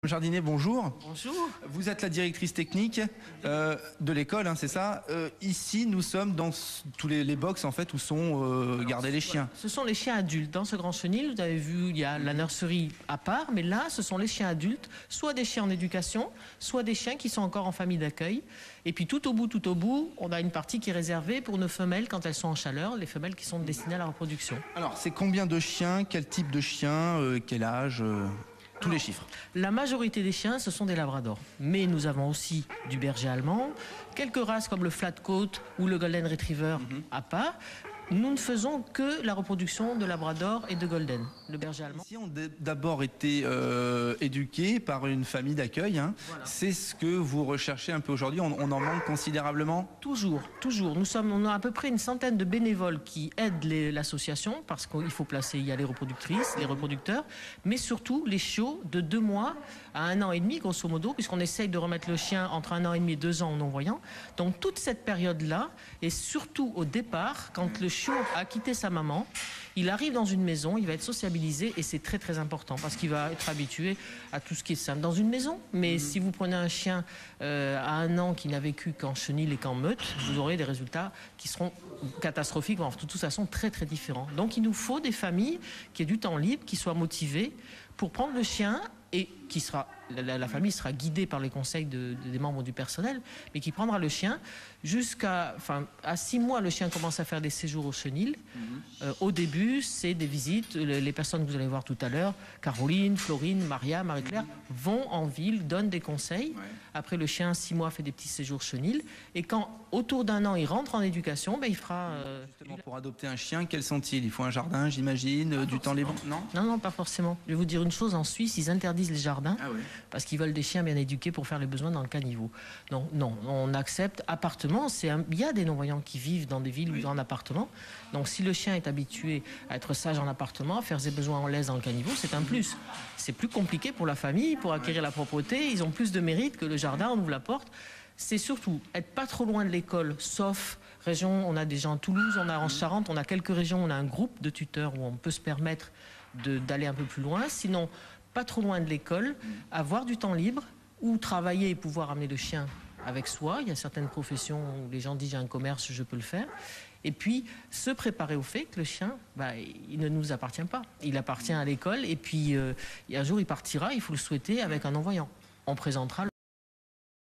Jardinier, bonjour. Bonjour. Vous êtes la directrice technique de l'école, hein, c'est ça. Ici, nous sommes dans tous les box en fait où sont gardés les chiens. Ce sont les chiens adultes. Dans ce grand chenil, vous avez vu, il y a la nurserie à part, mais là, ce sont les chiens adultes, soit des chiens en éducation, soit des chiens qui sont encore en famille d'accueil. Et puis tout au bout, on a une partie qui est réservée pour nos femelles quand elles sont en chaleur, les femelles qui sont destinées à la reproduction. Alors, c'est combien de chiens, quel type de chien, quel âge tous les chiffres. La majorité des chiens, ce sont des labradors. Mais nous avons aussi du berger allemand, quelques races comme le flatcoat ou le golden retriever à part. Nous ne faisons que la reproduction de labrador et de golden, le berger allemand. Ici, on a d'abord été éduqués par une famille d'accueil. Hein. Voilà. C'est ce que vous recherchez un peu aujourd'hui. On en manque considérablement. Toujours. On a à peu près une centaine de bénévoles qui aident l'association parce qu'il faut placer, il y a les reproductrices, les reproducteurs, mais surtout les chiots de 2 mois à 1 an et demi, grosso modo, puisqu'on essaye de remettre le chien entre 1 an et demi et 2 ans en non-voyant. Donc toute cette période-là, et surtout au départ, quand le chiot a quitté sa maman, il arrive dans une maison, il va être sociabilisé et c'est très très important parce qu'il va être habitué à tout ce qui est simple dans une maison. Mais si vous prenez un chien à 1 an qui n'a vécu qu'en chenil et qu'en meute, vous aurez des résultats qui seront catastrophiques, en toute façon très très différents. Donc il nous faut des familles qui aient du temps libre, qui soient motivées pour prendre le chien et qui sera, la famille sera guidée par les conseils des membres du personnel, mais qui prendra le chien jusqu'à, à 6 mois, le chien commence à faire des séjours au chenil. Au début, c'est des visites. Les personnes que vous allez voir tout à l'heure, Caroline, Florine, Maria, Marie-Claire, vont en ville, donnent des conseils. Après, le chien, 6 mois, fait des petits séjours chenil. Et quand, autour d'1 an, il rentre en éducation, il fera... Justement, pour adopter un chien, quels sont-ils? Il faut un jardin, j'imagine, du temps libre? Non, pas forcément. Je vais vous dire une chose, en Suisse, ils interdisent les jardins parce qu'ils veulent des chiens bien éduqués pour faire les besoins dans le caniveau. Donc non, on accepte appartement. Il y a des non-voyants qui vivent dans des villes ou en appartement. Donc si le chien est habitué à être sage en appartement, à faire ses besoins en laisse dans le caniveau, c'est un plus. C'est plus compliqué pour la famille, pour acquérir la propreté. Ils ont plus de mérite que le jardin, on ouvre la porte. C'est surtout être pas trop loin de l'école, sauf région, on a des gens à Toulouse, on a en Charente, on a quelques régions, on a un groupe de tuteurs où on peut se permettre d'aller un peu plus loin. Sinon, pas trop loin de l'école, avoir du temps libre, ou travailler et pouvoir amener le chien avec soi. Il y a certaines professions où les gens disent j'ai un commerce, je peux le faire. Et puis se préparer au fait que le chien, il ne nous appartient pas. Il appartient à l'école et puis un jour il partira, il faut le souhaiter avec un non-voyant. On présentera